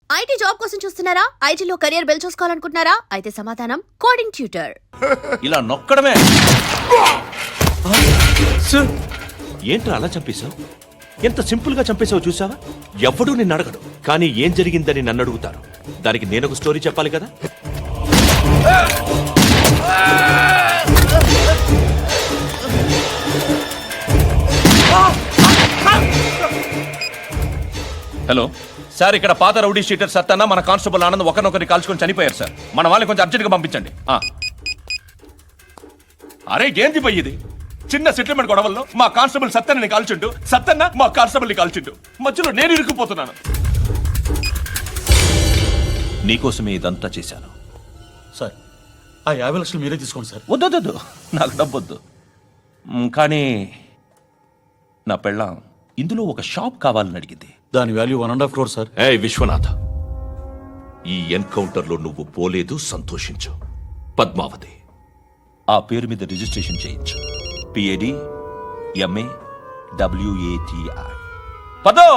IT job కోసం చూస్తున్నారా? ఐటీలో కెరియర్ బిల్డ్ చూసుకోవాలనుకుంటున్నారా? అయితే సమాధానం కోడింగ్ ట్యూటర్. ఇలా నొక్కడమే. ఏంట్రా అలా చంపేశావు? ఎంత సింపుల్ గా చంపేశావు చూసావా? ఎవడూ నిన్ను అడగడు, కానీ ఏం జరిగిందని నన్ను అడుగుతారు. దానికి నేను ఒక స్టోరీ చెప్పాలి కదా. హలో సార్, ఇక్కడ పాత రౌడీ షీటర్ సత్తన్న మన కానిస్టేబుల్ ఆనంద్ ఒకరినొకరిని కాల్చుకొని చనిపోయారు సార్. మన వాళ్ళని కొంచెం అర్జెంట్గా పంపించండి. అరే ఏంది పోయి ఇది? చిన్న సెటిల్మెంట్ గొడవల్లో మా కానిస్టేబుల్ సత్తన్నని కాల్చుంటూ, సత్తన్న మా కానిస్టేబుల్ని కాల్చుంటూ, మధ్యలో నేను ఇరుక్కుపోతున్నాను. నీకోసమే ఇదంతా చేశాను సార్. ఆ 50 లక్షలు మీరే తీసుకోండి సార్. వద్దొద్దు, నాకు డబ్బొద్దు. కానీ నా పెళ్ళాం ఇందులో ఒక షాప్ కావాలని అడిగింది. దాని వాల్యూ 1.5 crore సార్. ఏ విశ్వనాథ, ఈ ఎన్కౌంటర్లో నువ్వు పోలేదు, సంతోషించు. పద్మావతి ఆ పేరు మీద రిజిస్ట్రేషన్ చేయించు. PAD MA WATI. పదో,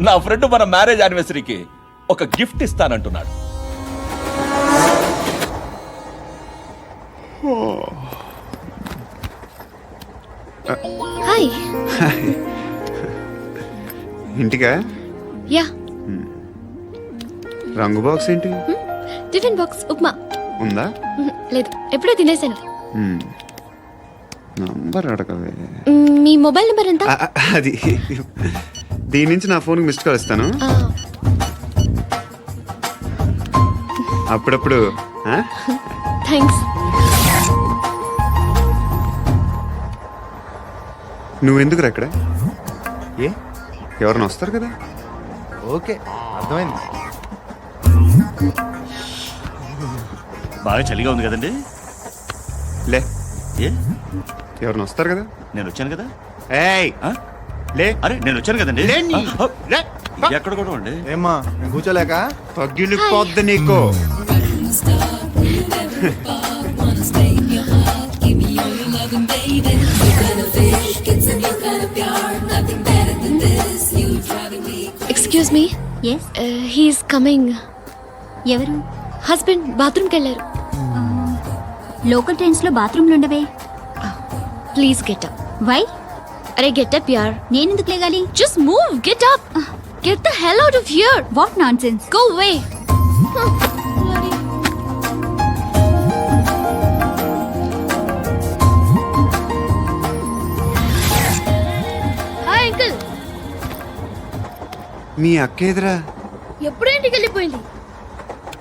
నా ఫ్రెండ్ మన మ్యారేజ్ యానివర్సరీకి ఒక గిఫ్ట్ ఇస్తానంటున్నాడు. హాయ్. ఇంటికా? యా. రంగు బాక్స్ ఏంటి? టిఫిన్ బాక్స్ ఉప్మా ఉందా? లేదు, ఎప్పుడో తినేసాను. నంబర్ అడగవే. మీ మొబైల్ నెంబర్ ఎంత? అది దీని నుంచి నా ఫోన్కి మిస్డ్ కాల్ ఇస్తాను. అప్పుడప్పుడు. థ్యాంక్స్. నువ్వెందుకు అక్కడ? ఎవరైనా వస్తారు కదా. ఓకే, అర్థమైంది. బాగా చలిగా ఉంది కదండి. లే, ఏ ఎవరైనా వస్తారు కదా. నేను వచ్చాను కదా. ఏయ్ లే. అరే నేను వచ్చాను కదండి. లే. ఎక్కడ కూడా అండి. ఏమ్మా నేను కూర్చోలేక? పగిలిపోద్ది నీకు. Excuse me. Yes. He's coming. ఎవరు? హస్బెండ్ బాత్రూమ్కి వెళ్ళారు. లోకల్ ట్రైన్స్ లో బాత్రూమ్లు ఉండవే. Please get up. వై? అరే గెట్ అప్ యార్. నేనెందుకు లేగాలి? Just move, get up. Get the hell out of here. What nonsense. Go away. Hi uncle. మీ అక్క ఎదురా? ఎప్పుడు ఇంటికి వెళ్ళిపోయింది?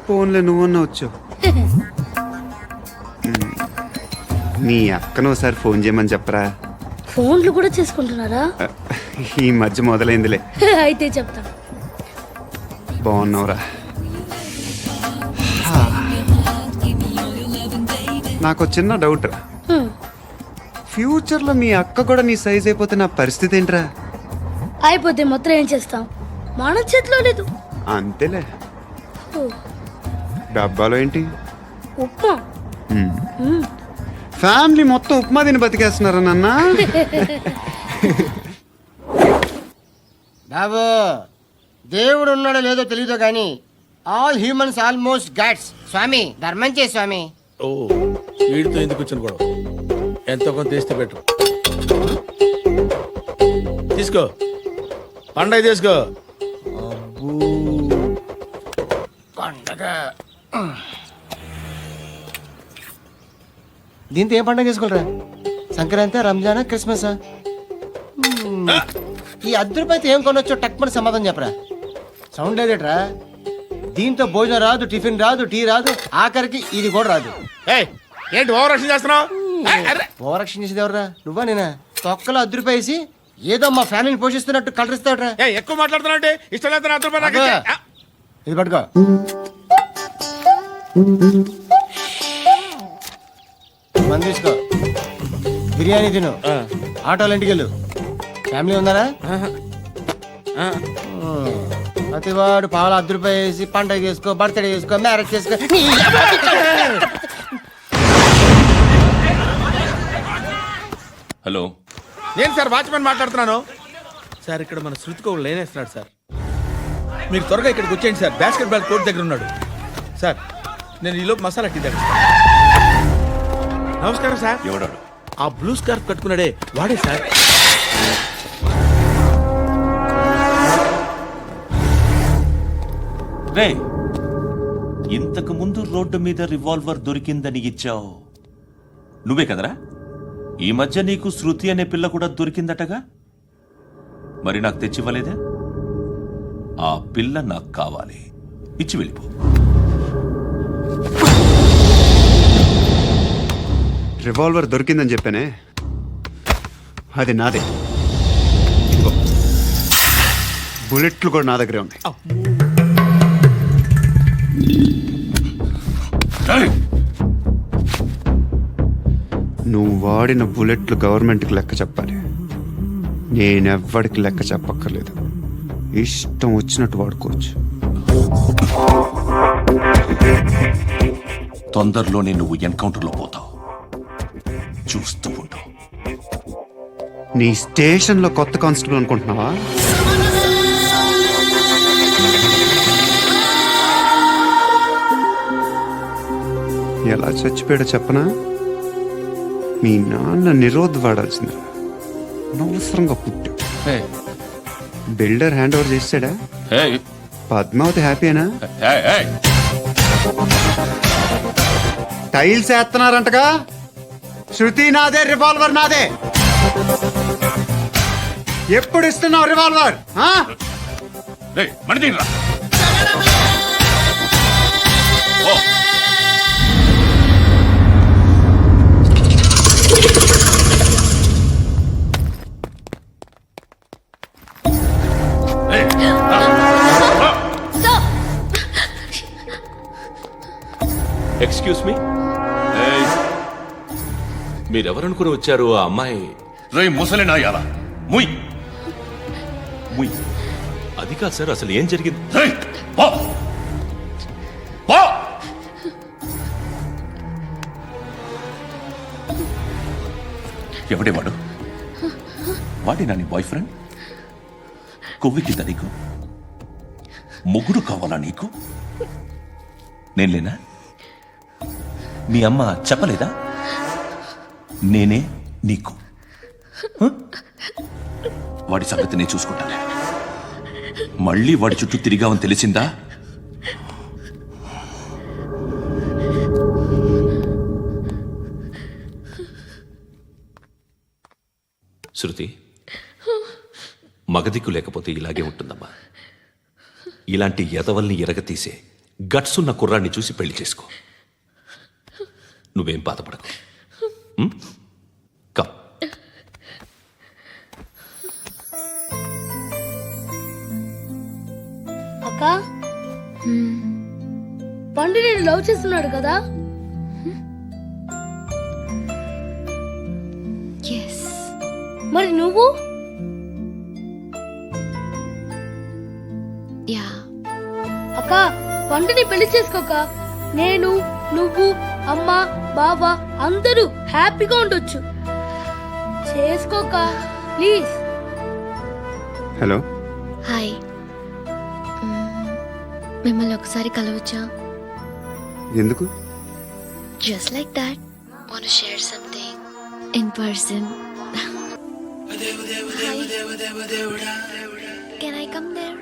ఫోన్లో నువ్వన్నా వచ్చావు. మీ అక్కను ఒకసారి ఫోన్ చేయమని చెప్పరా. ఫోన్లు కూడా చేసుకుంటున్నారా? ఈ మధ్య మొదలైందిలే. అయితే చెప్తా. బాగున్నావురా? నాకు చిన్న డౌట్ రా. ఫ్యూచర్లో మీ అక్క కూడా నీ సైజ్ అయిపోతే నా పరిస్థితి ఏంట్రా? అయిపోతే మాత్రం ఏం చేస్తాం, మన చేతిలో లేదు. అంతేలే. డబ్బాలో ఏంటి? ఉప్మా. ఫ్యామిలీ మొత్తం ఉప్మా తిని బతికేస్తున్నారా నాన్న? బాబు, దేవుడు ఉన్నాడో లేదో తెలియదు కానీ ఆల్ హ్యూమన్స్ ఆల్మోస్ట్ గాడ్స్. స్వామి ధర్మం చే స్వామి. ఓ, వీడితో ఎందుకు వచ్చిన గొడవ? ఎంతో కొంత తీస్తే పెట్టు. తీసుకో, పండగ తీసుకో. పండగ దీంతో ఏం పండగ చేసుకోలేరా? సంక్రాంతి, రంజానా, క్రిస్మసా? ఈ ₹10 ఏం కొనొచ్చో టక్మని సమాధానం చెప్పరా. సౌండ్ లేదేట్రా? దీంతో భోజనం రాదు, టిఫిన్ రాదు, టీ రాదు, ఆఖరికి ఇది కూడా రాదు. ఏంటి ఓవర్ యాక్షన్ చేస్తున్నావు? ఓవరాక్షన్ చేసేది ఎవరా? నువ్వా నేనా? తొక్కలో ₹10 వేసి ఏదో మా ఫ్యామిలీని పోషిస్తున్నట్టు కలరిస్తావుట్రా. ఎక్కువ మాట్లాడుతున్నావు. ఇష్టం లేదు ₹10. ఇది పట్టుకో. మంది తీసుకో, బిర్యానీ తిను, ఆటోలు ఇంటికి వెళ్ళు. ఫ్యామిలీ ఉన్నారా? ప్రతివాడు పావులు ₹10 వేసి పండగ చేసుకో, బర్త్డే చేసుకో, మ్యారేజ్ చేసుకో. హలో, నేను సార్ వాచ్మెన్ మాట్లాడుతున్నాను. సార్ ఇక్కడ మన శృతికో లేనేస్తున్నాడు సార్. మీరు త్వరగా ఇక్కడికి వచ్చేయండి సార్. బాస్కెట్ బాల్ కోర్ట్ దగ్గర ఉన్నాడు. సార్ నేను ఈలోపు మసాలా టీ దగ్గర. నమస్కారం సార్. ఎవడాడు? ఆ బ్లూ స్కార్ఫ్ కట్టుకున్నాడే వాడే సార్. రే, ఇంతకు ముందు రోడ్డు మీద రివాల్వర్ దొరికిందని ఇచ్చావు నువ్వే కదరా? ఈ మధ్య నీకు శృతి అనే పిల్ల కూడా దొరికిందటగా, మరి నాకు తెచ్చివ్వలేదే? ఆ పిల్ల నాకు కావాలి, ఇచ్చి వెళ్ళిపో. రివాల్వర్ దొరికిందని చెప్పానే, అది నాదే. ఇదిగో, బుల్లెట్లు కూడా నా దగ్గరే ఉన్నాయి. నువ్వు వాడిన బుల్లెట్లు గవర్నమెంట్కి లెక్క చెప్పాలి. నేనెవ్వడికి లెక్క చెప్పక్కర్లేదు. ఇష్టం వచ్చినట్టు వాడుకోవచ్చు. తొందరలోనే నువ్వు ఎన్కౌంటర్లో పోతావు, చూస్తూ ఉంటావు. నీ స్టేషన్లో కొత్త కానిస్టేబుల్ అనుకుంటున్నావా? ఎలా చచ్చిపోయాడో చెప్పనా? మీ నాన్న నిరోధ్ వాడాల్సింది, అనవసరంగా పుట్టావు. బిల్డర్ హ్యాండ్ ఓవర్ చేసాడా? పద్మావతి హ్యాపీనా? టైల్స్ వేస్తున్నారంటగా. శృతి నాదే, రివాల్వర్ నాదే. ఎప్పుడు ఇస్తున్నావు రివాల్వర్? ఎక్స్క్యూజ్ మీ, మీరెవరనుకుని వచ్చారు? ఆ అమ్మాయి ముసలి నాయాల ముయ్ ముయ్. అది కాదు సార్, అసలు ఏం జరిగింది? రేయ్, పో. పో. ఎవడే వాడు? వాడి నా నీ బాయ్ ఫ్రెండ్? కొవ్వికింద నీకు? ముగ్గురు కావాలా నీకు? నేను లేనా? మీ అమ్మ చెప్పలేదా నేనే నీకు? వాడి సంగతి నేను చూసుకుంటానే. మళ్ళీ వాడి చుట్టూ తిరిగావని తెలిసిందా? శృతి, మగదిక్కు లేకపోతే ఇలాగే ఉంటుందమ్మా. ఇలాంటి ఎదవల్ని ఎరగతీసే గట్స్ ఉన్న కుర్రాన్ని చూసి పెళ్లి చేసుకో. నువ్వేం బాధపడకు. కమ్. అక్క పండు నేను లవ్ చేస్తున్నాడు కదా. మరి నువ్వు? అక్క పండుని పెళ్లి చేసుకోక నేను, నువ్వు, అమ్మ, బావ అందరూ హ్యాపీగా ఉండొచ్చు. చేసుకోక ప్లీజ్. Hello, hi. మిమ్మల్ని ఒకసారి కలవచ్చా? ఎందుకు? Just like that. Want to share something in person. Can I come there?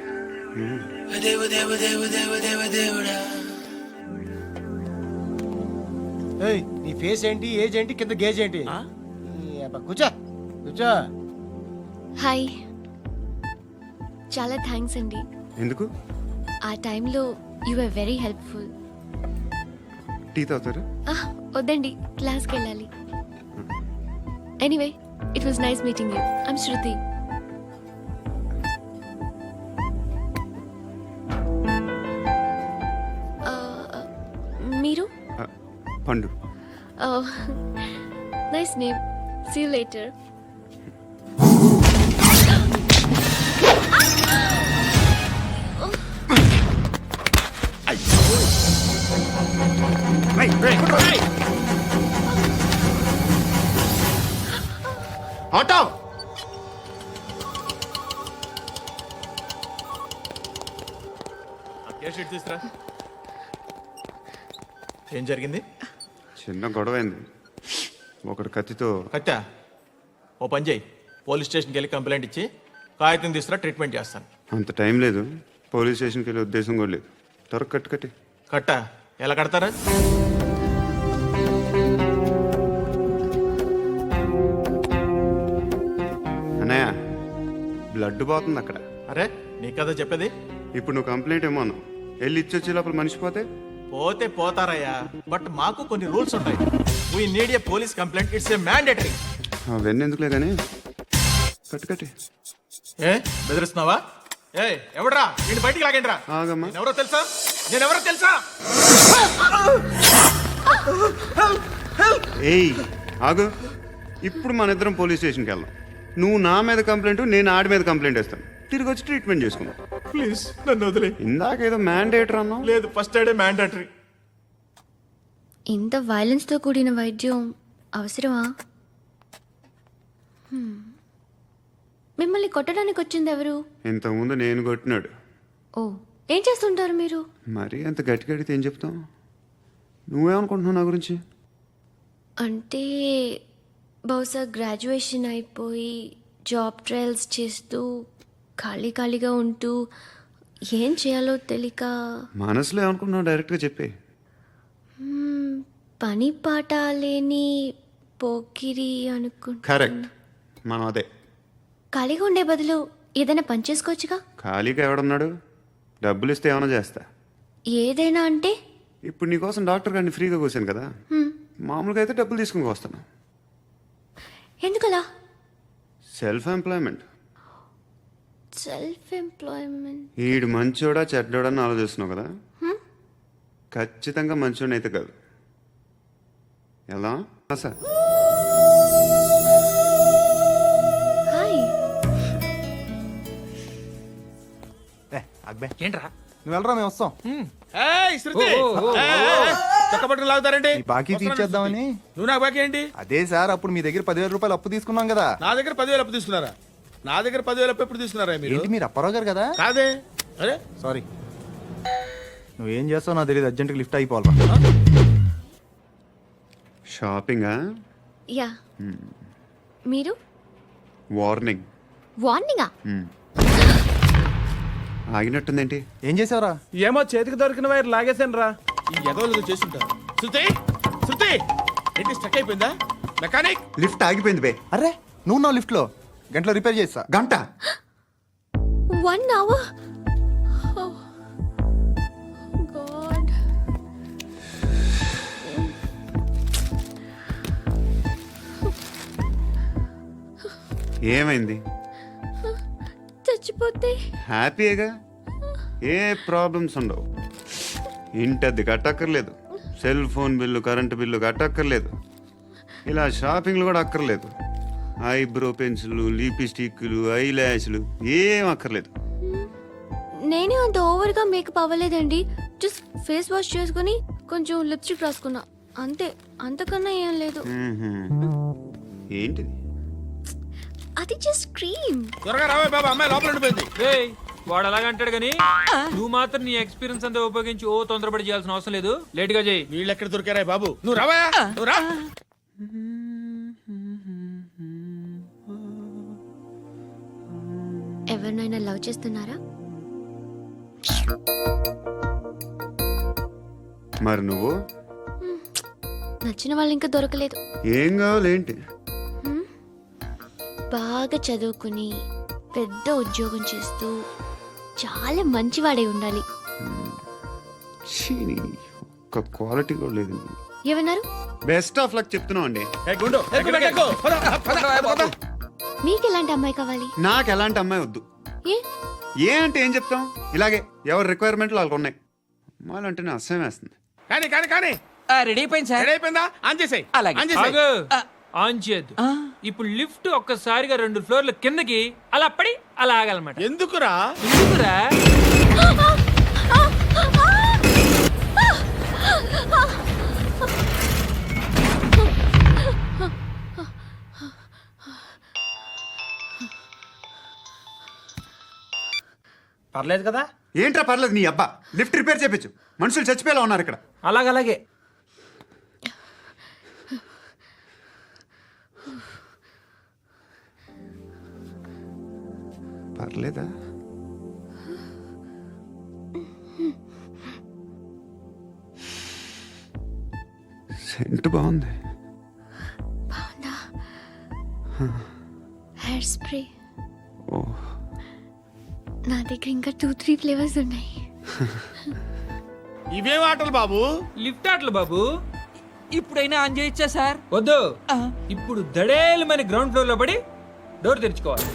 నీ ఫేస్ ఏంటి, ఏజ్ ఏంటి, కింద గేజ్ ఏంటి? కూర్చో కూర్చో. హాయ్. చాలా థ్యాంక్స్ అండి. ఎందుకు? ఆ టైంలో you are very helpful. Tea తాగుతారు? వద్దండి, క్లాస్కి వెళ్ళాలి. Anyway, it was nice meeting you. I'm Shruti. మీరు? Pandu. Nice name. See you later. Auto. ఏ షీట్ తీసురా. ఏం జరిగింది? చిన్న గొడవ అయింది. ఒకడు కత్తితో. కట్టా, ఓ పని చేయి, పోలీస్ స్టేషన్కి వెళ్ళి కంప్లైంట్ ఇచ్చి కాగితం తీసుకురా, ట్రీట్మెంట్ చేస్తాను. అంత టైం లేదు, పోలీస్ స్టేషన్కి వెళ్ళే ఉద్దేశం కూడా లేదు. త్వరగా కట్టి. కట్టా ఎలా కడతారా? అన్నయ్య, బ్లడ్ పోతుంది అక్కడ. అరే నీ కదా చెప్పేది. ఇప్పుడు నువ్వు కంప్లైంట్ ఏమో అన్నావు. వెళ్ళి ఇచ్చొచ్చే లోపల మనిషి పోతే పోతే పోతారయ్యా, బట్ మాకు కొన్ని రూల్స్ ఉంటాయి. We need a police complaint, it's a mandatory. అవన్నీ ఎందుకులే కానీ కట్టి. ఏ బెదిరిస్తున్నావా? ఏ ఎవడ్రా నేను బయటికి లాగండిరా. ఆగమ్మా. నేనెవరో తెలుసా? నేనెవరో తెలుసా? ఏయ్ ఆగు. ఇప్పుడు మన ఇద్దరం పోలీస్ స్టేషన్కి వెళ్దాం. నువ్వు నా మీద కంప్లైంట్, నేను ఆడి మీద కంప్లైంట్ వేస్తాను. తిరిగి వచ్చి ట్రీట్మెంట్ చేసుకుందాం. ప్లీజ్ నన్ను వదిలే. ఇందాకేదో మ్యాండేటర్ అన్నావు. లేదు, ఫస్ట్ ఎయిడే మ్యాండేటరీ. ఇంత వైలెన్స్తో కూడిన వైద్యం అవసరమా? మిమ్మల్ని కొట్టడానికి వచ్చింది ఎవరు? ఇంతకుముందు నేను కొట్టినాడు. ఓ, ఏం చేస్తుంటారు మీరు? మరీ అంత గట్టిగా అడిగితే ఏం చెప్తాం? నువ్వేమనుకుంటున్నావు నా గురించి? అంటే బహుశా గ్రాడ్యుయేషన్ అయిపోయి జాబ్ ట్రయల్స్ చేస్తూ ఖాళీగా ఉంటూ ఏం చేయాలో తెలియక మనసులో ఏమనుకుంటున్నావు డైరెక్ట్గా చెప్పే. పని పాట లేని పోకిరి అనుకుంటా. కరెక్ట్, మనం అదే. ఖాళీగా ఉండే బదులు ఏదైనా పని చేసుకోవచ్చుగా. ఖాళీగా ఎవడన్నాడు? డబ్బులు ఇస్తే ఏమైనా చేస్తా. ఏదైనా అంటే? ఇప్పుడు నీకోసం డాక్టర్ గారిని ఫ్రీగా కూర్చాను కదా, మామూలుగా అయితే డబ్బులు తీసుకుని వస్తాను. ఎందుకలా? Self employment. Self employment. ఈడు మంచోడా చెడ్డోడా అని ఆలోచిస్తున్నావు కదా, ఖచ్చితంగా మంచోడని అయితే కాదు. ఎలా సార్? హాయ్. ఏంట్రా నువ్వు వెళ్ళరా, మేము వస్తాం. ఏయ్, శృతి! ఏయ్, చక్కబట్టలు లాగుతారండి. బాకీ తీర్చేద్దామని. నువ్వు నాకు బాకీ ఏంటి? అదే సార్, అప్పుడు మీ దగ్గర 10,000 రూపాయలు అప్పు తీసుకున్నాం కదా. నా దగ్గర 10,000 అప్పు తీసుకున్నారా? నా దగ్గర 10,000 అప్పు ఎప్పుడు తీసుకున్నారా మీరు? ఏంటి మీరు అప్పారావు గారు కదా? కాదే. అరే సారీ. నువ్వేం చేస్తావు నాకు తెలియదు, అర్జెంట్గా లిఫ్ట్ అయిపోవాలి. షాపింగా? యా. మీరు? వార్నింగ్. వార్నింగా? ఆగినట్టుందేంటి? ఏం చేసావురా? ఏమో చేతికి దొరికిన వైర్ లాగేసాను రా. ఈ ఎదవలు చేస్తుంటారు. శృతి, శృతి, ఏంటి స్టక్ అయిపోయిందా? మెకానిక్. లిఫ్ట్ ఆగిపోయింది బే. అరే నువ్వు నా లిఫ్ట్లో గంటలో రిపేర్ చేస్తా. గంట? 1 hour? Oh, God. ఏమైంది? చచ్చిపోతే? హ్యాపీగా, ఏ ప్రాబ్లమ్స్ ఉండవు. ఇంటద్ది కట్టక్కర్లేదు, cell phone bill, current bill కట్టక్కర్లేదు, ఇలా షాపింగ్లు కూడా అక్కర్లేదు. ఐబ్రో పెన్సిల్, లిప్స్టిక్లు, ఐ ల్యాష్లు ఏం అక్కర్లేదు. నేనే అంత ఓవర్గా మేకప్ అవ్వలేదండి. జస్ట్ ఫేస్ వాష్ చేసుకుని కొంచెం లిప్స్టిక్ రాసుకున్నా అంతే, అంతకన్నా ఏం లేదు. ఏంటిది? అది జస్ట్ క్రీమ్. త్వరగా రావే బాబా, అమ్మాయి లోపల ఉండిపోయింది. వాడు అలాగంటాడు కానీ నువ్వు మాత్రం నీ ఎక్స్పీరియన్స్ అంతా ఉపయోగించి ఓ తొందరపడి చేయాల్సిన అవసరం లేదు. లేట్ గా చేయి. వీళ్ళు ఎక్కడ దొరికారా బాబు? నువ్వు రావా, నువ్వు రా. ఎవరినైనా లవ్ చేస్తున్నారా? మరి నువ్వు? నచ్చిన వాళ్ళు ఇంకా దొరకలేదు. ఏం కావాలేంటి? బాగా చదువుకుని పెద్ద ఉద్యోగం చేస్తూ చాలా మంచివాడే ఉండాలి. ఒక్క క్వాలిటీ కూడా లేదు. ఏమన్నారు? బెస్ట్ ఆఫ్ లక్ చెప్తున్నావు అండి. గుండు, ఎక్కు, ఎక్కు. పద, పద, పద. మీకు ఎలాంటి అమ్మాయి కావాలి? నాకు ఎలాంటి అమ్మాయి వద్దు. ఏ? ఏ అంటే ఏం చెప్తాం, ఇలాగే ఎవరి రిక్వైర్మెంట్లు వాళ్ళకు ఉన్నాయి. అమ్మాయిలు అంటేనే అసహ్యం వేస్తుంది. కానీ కానీ కానీ రెడీ అయిపోయింది సార్. రెడీ అయిపోయిందా? ఆన్ చేసేయ్. అలాగే. ఆన్ చేసేయ్. ఆన్ చేయద్దు. ఇప్పుడు లిఫ్ట్ ఒక్కసారిగా 2 ఫ్లోర్ల కిందకి అలా పడి అలా ఆగాలన్నమాట. ఎందుకురా? ఎందుకురా? పర్లేదు కదా? ఏంట్రా పర్లేదు నీ అబ్బా లిఫ్ట్ రిపేర్ చేపించు మనుషులు చచ్చిపోయేలా ఉన్నారు ఇక్కడ. అలాగే పర్లేదా? సెంట్ బాగుంది. బాగుందా? హెయిర్ స్ప్రే ఓ నా దగ్గర ఇంకా 2-3 ఫ్లేవర్స్ ఉన్నాయి. ఇవేం ఆటలు బాబు? లిఫ్ట్ ఆటలు బాబు. ఇప్పుడైనా ఆన్ చేయొచ్చా సార్? వద్దు. ఇప్పుడు దడేలమైన గ్రౌండ్ ఫ్లోర్ లో పడి డోర్ తెరుచుకోవాలి.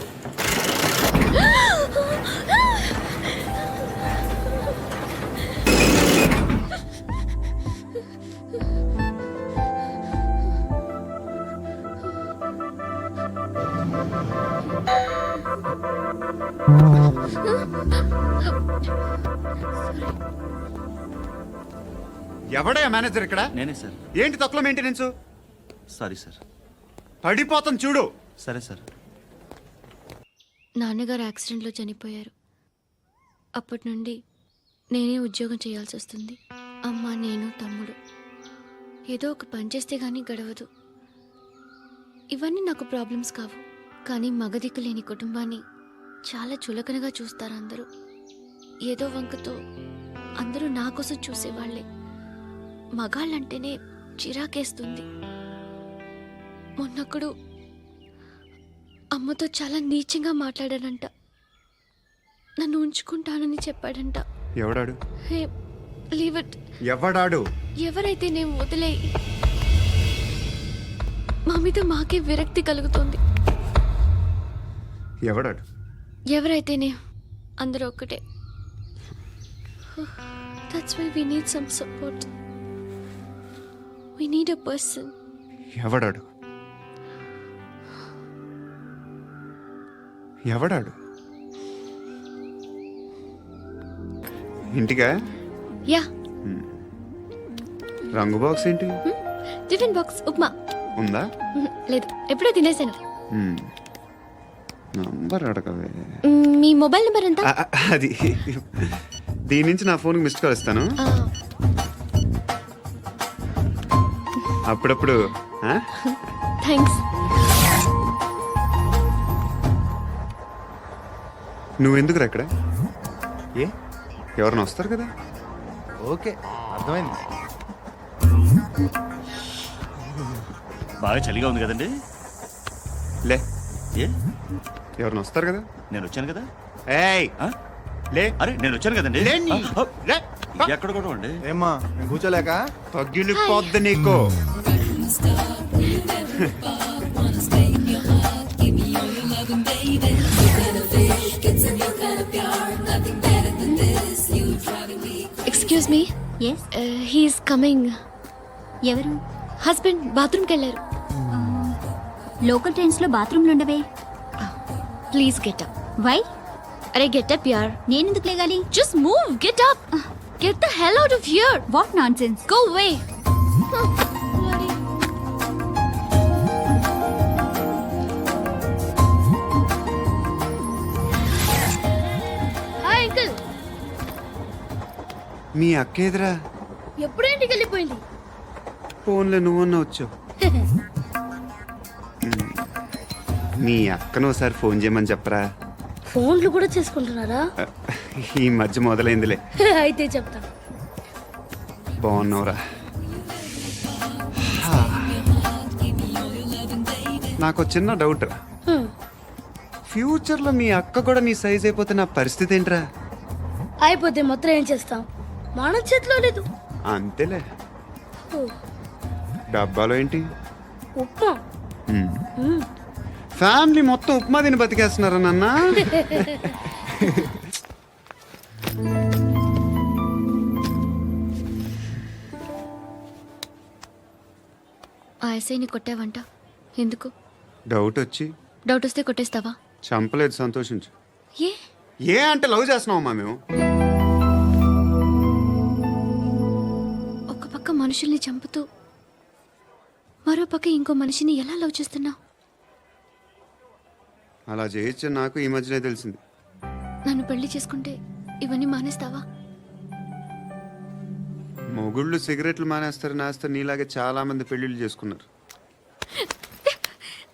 ఎవడయ్యా మేనేజర్ ఇక్కడ? నేనే సార్. ఏంటి తక్కువ మెయింటెనెన్స్? Sorry sir. పడిపోతాం చూడు. సరే సార్. నాన్నగారు యాక్సిడెంట్లో చనిపోయారు. అప్పటి నుండి నేనే ఉద్యోగం చేయాల్సి వస్తుంది. అమ్మ, నేను, తమ్ముడు ఏదో ఒక పని చేస్తే గానీ గడవదు. ఇవన్నీ నాకు ప్రాబ్లమ్స్ కావు, కానీ మగదిక్కు లేని కుటుంబాన్ని చాలా చులకనగా చూస్తారు అందరూ. ఏదో వంకతో అందరూ నా కోసం చూసేవాళ్లే. మగాళ్ళంటేనే చిరాకేస్తుంది. మొన్నప్పుడు అమ్మతో చాలా నీచంగా మాట్లాడాడంట. నన్ను ఉంచుకుంటానని చెప్పాడంట. ఎవడాడు? హే, లీవ్ ఇట్. ఎవడాడు? ఎవరైతే నేను వదిలే. మా మీద మాకే విరక్తి కలుగుతుంది. ఎవడాడు? ఎవరైతేనే అందరూ ఒక్కటే. That's why we need some support. We need a person. ఎవడాడు? ఎవడాడు? ఇంటికా? యా. రంగు బాక్స్ ఏంటి? Tiffin box upma. ఉందా? లేదు, ఎప్పుడో తినేసాను. నంబర్ అడగవే. మీ మొబైల్ నెంబర్ ఎంత? అది దీని నుంచి నా ఫోన్కి మిస్డ్ కాల్ ఇస్తాను. అప్పుడప్పుడు. థ్యాంక్స్. నువ్వెందుకురా ఇక్కడ? ఏ ఎవరైనా వస్తారు కదా? ఓకే, అర్థమైంది. బాగా చలిగా ఉంది కదండి. లే, ఏ ఎవరైనా వస్తారు కదా? నేను వచ్చాను కదా. ఏయ్ ఆ? లే. అరే నేను వచ్చాను కదండి. లే నీ. ఆ, లే. ఎక్కడ కూడా అండి. ఏమ్మా కూర్చోలేక? తగ్గిలిపోద్ది నీకు. Excuse me. Yes, he's coming. ఎవరు? హస్బెండ్ బాత్రూమ్కి వెళ్ళారు. లోకల్ ట్రైన్స్ లో బాత్రూమ్లు ఉండవే. Please get up. వై? అరే గెట్ అప్ యార్. నేనెందుకు లేగాలి? Just move, get up. Get the hell out of here. What nonsense. Go away. Hi uncle. మీ అక్క ఎదురా? ఎప్పుడు ఇంటికి వెళ్ళిపోయింది. ఫోన్లో నువ్వన్నా వచ్చావు. మీ అక్కను ఒకసారి ఫోన్ చేయమని చెప్పరా. ఫోన్లు కూడా చేసుకుంటున్నారా? ఈ మధ్య మొదలైందిలే. అయితే చెప్తా. బాగున్నావురా? నాకు చిన్న డౌట్ రా. ఫ్యూచర్లో మీ అక్క కూడా నీ సైజ్ అయిపోతే నా పరిస్థితి ఏంట్రా? అయిపోతే మొత్తం ఏం చేస్తాం? మన చేతిలో లేదు. అంతేలే. డబ్బాలో ఏంటి? ఉప్మా. ఫ్యామిలీ మొత్తం ఉప్మా తిని బతికేస్తున్నారా నాన్న? ఆ ఎస్ఐని కొట్టావంట, ఎందుకు? డౌట్ వచ్చి. డౌట్ వస్తే కొట్టేస్తావా? చంపలేదు, సంతోషించు. ఏ ఏ అంటే లవ్ చేస్తున్నావమ్మా మేము. ఒక పక్క మనుషుల్ని చంపుతూ మరో పక్క ఇంకో మనిషిని ఎలా లవ్ చేస్తున్నావు? అలా చేయొచ్చు నాకు ఈ మధ్యనే తెలిసింది. నన్ను పెళ్లి చేసుకుంటే ఇవన్నీ మానేస్తావా? మొగుళ్ళు సిగరెట్లు మానేస్తారు నాస్తారు నీలాగే చాలా మంది పెళ్లిళ్ళు చేసుకున్నారు.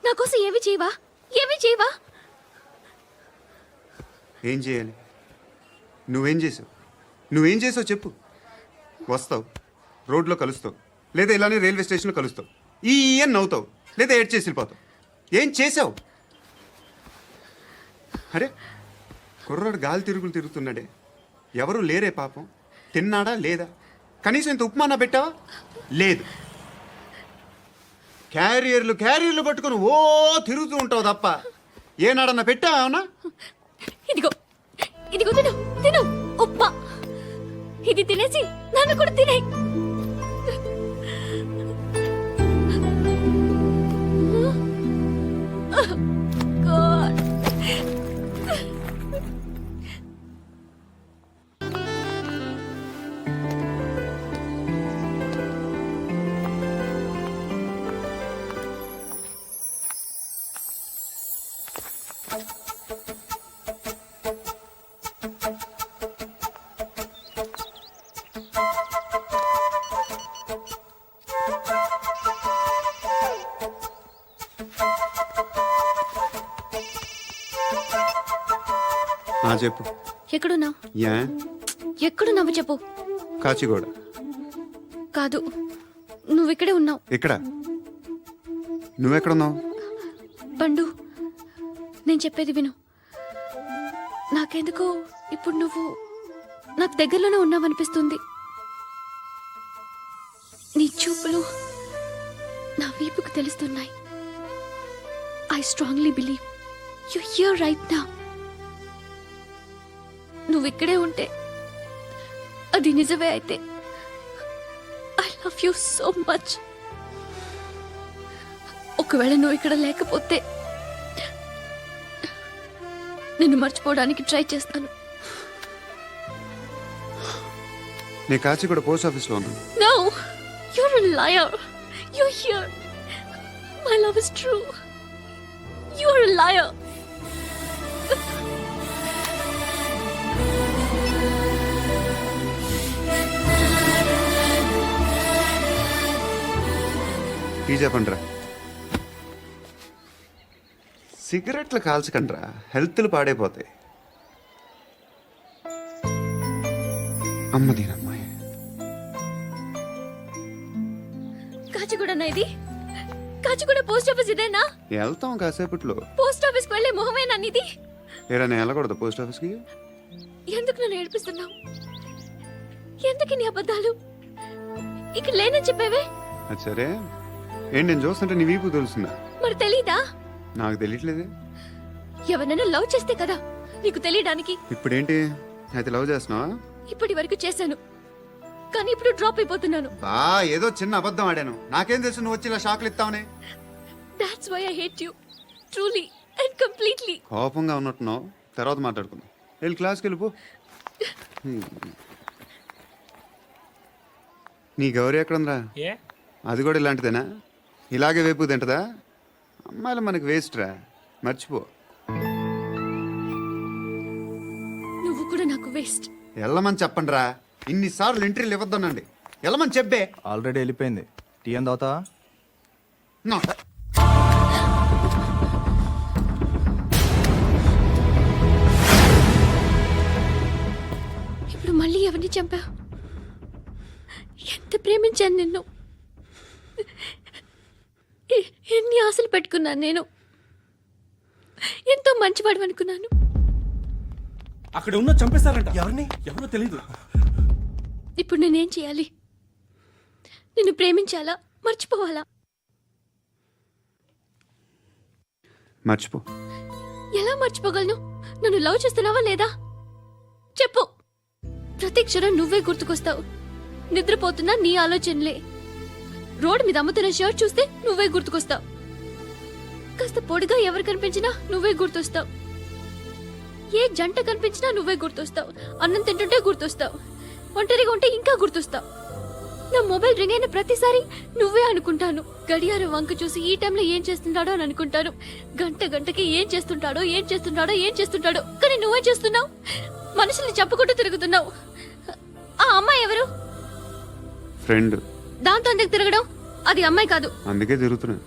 నా కోసం ఏమి చేయవా? ఏమి చేయవా? ఏం చేయాలి? నువ్వేం చేసావు చెప్పు. వస్తావు, రోడ్లో కలుస్తావు, లేదా ఇలానే రైల్వే స్టేషన్లో కలుస్తావు, ఈ అని నవ్వుతావు, లేదా ఏడ్ చేసి వెళ్ళిపోతావు. ఏం చేసావు? అరే కుర్రాడు గాలి తిరుగుతున్నాడే, ఎవరు లేరే పాపం. తిన్నాడా లేదా? కనీసం ఇంత ఉప్మానా పెట్టావా? లేదు. క్యారియర్లు పట్టుకొని ఓ తిరుగుతూ ఉంటావు తప్ప ఏనాడన్నా పెట్టావా? అవునా? ఇదిగో ఇదిగో తిను తిను ఉప్మా. ఇది తినేసి నన్ను కూడా తినే. చెప్పు. ఎక్కడున్నావు? యా ఎక్కడున్నావు చెప్పు. కాచిగూడ. కాదు, నువ్వు ఇక్కడే ఉన్నావు. ఇక్కడ నువ్వెక్కడున్నావు? పండు, నేను చెప్పేది విను. నాకెందుకో ఇప్పుడు నువ్వు నాకు దగ్గరలోనే ఉన్నావనిపిస్తుంది. నీ చూపులు నా వీపుకు తెలుస్తున్నాయి. I strongly believe you here right now. నువ్వు ఇక్కడే ఉంటే అది నిజమే అయితే I love you so much. ఒకవేళ నువ్వు ఇక్కడ లేకపోతే నిన్ను మర్చిపోవడానికి ట్రై చేస్తాను. నేను కాచిగూడ పోస్ట్ ఆఫీస్లో ఉన్నాను. No, you're a liar. You're here. My love is true. You're a liar. Tea చెప్పండిరా. సిగరెట్లు కాల్చకండ్రా, హెల్త్లు పాడైపోతాయి. అమ్మదీనమ్మాయి. కాచిగూడ ఇది? కాచిగూడ పోస్ట్ ఆఫీస్ ఇదేనా? వెళ్తాం కాసేపట్లో. పోస్ట్ ఆఫీస్కి వెళ్ళే మొహమేనా ఇది? ఏరా నేను వెళ్ళకూడదు పోస్ట్ ఆఫీస్కి? ఎందుకు నన్ను ఏడిపిస్తున్నావు? ఎందుకు నీ అబద్ధాలు? ఇక్కడ లేనని చెప్పేవే. అది సరే, ఏంటి నేను చూస్తుంటే నీ వీపు తెలుస్తుందా? మరి తెలీదా? నాకు తెలియట్లేదే. ఎవరైనా లవ్ చేస్తే కదా నీకు తెలియడానికి. ఇప్పుడేంటి అయితే లవ్ చేస్తున్నావా? ఇప్పటి వరకు చేశాను, కానీ ఇప్పుడు డ్రాప్ అయిపోతున్నాను. ఏదో చిన్న అబద్ధం ఆడాను. నాకేం తెలుసు నువ్వు వచ్చి ఇలా షాక్లు ఇస్తావనే. That's why I hate you. Truly and completely. కోపంగా ఉన్నట్టున్నావు, తర్వాత మాట్లాడుకుందాం. వెళ్ళి క్లాస్కి వెళ్ళిపో. నీ గౌరీ ఎక్కడుందిరా? అది కూడా ఇలాంటిదేనా? ఇలాగే వేపు తింటదా? అమ్మాయిలు మనకి వేస్ట్ రా, మర్చిపో. నువ్వు కూడా నాకు వేస్ట్. వెళ్ళమని చెప్పండి రా. ఇన్నిసార్లు ఎంట్రీలు ఇవ్వద్దనండి. వెళ్ళమని చెప్పే. ఆల్రెడీ వెళ్ళిపోయింది. టీ అని తాగుతావా? నా ఇప్పుడు మళ్ళీ ఎవరిని చంపా? ఎంత ప్రేమించాను నిన్ను, ఎన్ని ఆశలు పెట్టుకున్నాను నేను. ఎంతో మంచివాడు అనుకున్నాను. అక్కడ ఉన్న చంపేస్తారంట. ఎవరిని? ఎవరో తెలీదు. ఇప్పుడు నేనేం చేయాలి? నిన్ను ప్రేమించాలా, మర్చిపోవాలా? మర్చిపో. ఎలా మర్చిపోగలను? నన్ను లవ్ చేస్తున్నావా లేదా చెప్పు. ప్రతి క్షణం నువ్వే గుర్తుకొస్తావు. నిద్రపోతున్నా నీ ఆలోచనలే. రోడ్ మీద అమ్ముతున్న షర్ట్ చూస్తే నువ్వే గుర్తుకొస్తావు. కాస్త పొడిగా ఎవరు కనిపించినా నువ్వే గుర్తొస్తావు. ఏ జంట కనిపించినా నువ్వే గుర్తొస్తావు. అన్నం తింటుంటే గుర్తొస్తావు. ఒంటరిగా ఉంటే ఇంకా గుర్తొస్తావు. నా మొబైల్ రింగ్ అయిన ప్రతిసారి నువ్వే అనుకుంటాను. గడియారం వంక చూసి ఈ టైంలో ఏం చేస్తుంటాడో అని అనుకుంటాను. గంటకి ఏం చేస్తుంటాడో కానీ నువ్వే చేస్తున్నావు. మనుషుల్ని చెప్పుకుంటూ తిరుగుతున్నావు. ఆ అమ్మాయి ఎవరు? ఫ్రెండ్. దాంతో ఎందుకు తిరగడం? అది అమ్మాయి కాదు. అందుకే తిరుగుతున్నా.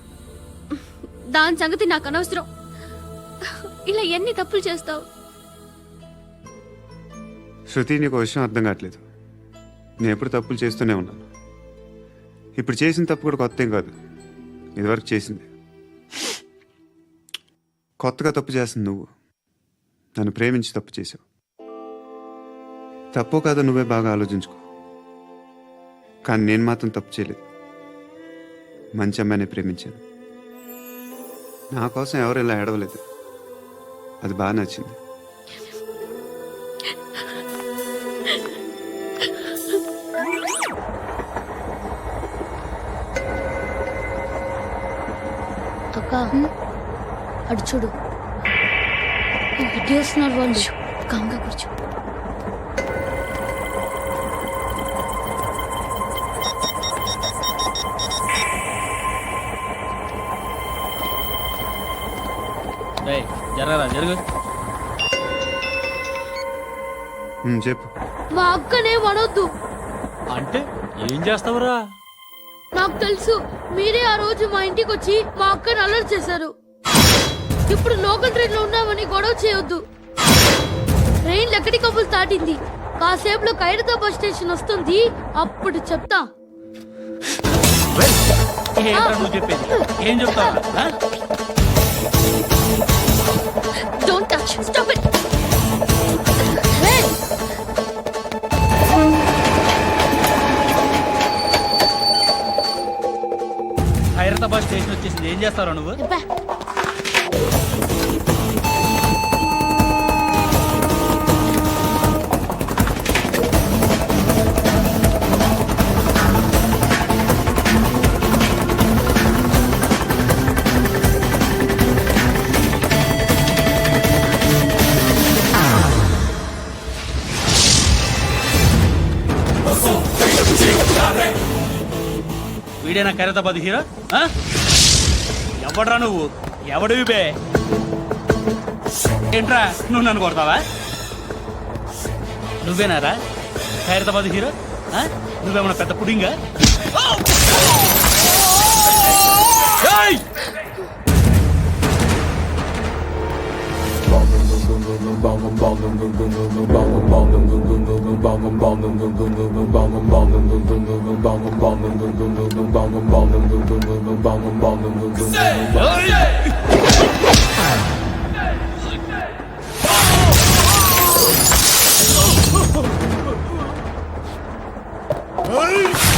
దాని సంగతి నాకు అనవసరం. ఇలా ఎన్ని తప్పులు చేస్తావు? శృతి, నీకు విషయం అర్థం కావట్లేదు. నేను ఎప్పుడు తప్పులు చేస్తూనే ఉన్నాను. ఇప్పుడు చేసిన తప్పు కూడా కొత్త ఏం కాదు, ఇదివరకు చేసింది. కొత్తగా తప్పు చేస్తుంది నువ్వు. నన్ను ప్రేమించి తప్పు చేసావు. తప్పో కాదో నువ్వే బాగా ఆలోచించుకో. కానీ నేను మాత్రం తప్పు చేయలేదు. మంచి అమ్మాయిని ప్రేమించాను. నా కోసం ఎవరు ఇలా ఏడవలేదు. అది బాగా నచ్చింది. అక్క అటు చూడు, ఇటు వస్తున్నారు వాళ్ళు. కామ్గా కూర్చో. జరగరా జరుగు. చెప్పు. మా అక్కనే వనొద్దు. అంటే ఏం చేస్తావురా? నాకు తెలుసు, మీరే ఆ రోజు మా ఇంటికి వచ్చి మా అక్కని అల్లరి చేశారు. ఇప్పుడు లోకల్ ట్రైన్ లో ఉన్నామని గొడవ చేయొద్దు. ట్రైన్ లక్కడి కబుల్ దాటింది. కాసేపులో ఖైరతాబాద్ స్టేషన్ వస్తుంది, అప్పుడు చెప్తా. నువ్వు చెప్పేది ఏం చెప్తావు? Don't touch. Stop it. Hyderabad station వచ్చేసింది. ఏం చేస్తావు నువ్వు? వీడేనా ఖైరతాబాద్ హీరో? ఎవడరా నువ్వు? ఎవడివి బే? ఏంట్రా నువ్వు నన్ను కొడతావా? నువ్వేనారా ఖైరతాబాద్ హీరో? నువ్వేమన్నా పెద్ద పుడింగా? Hey!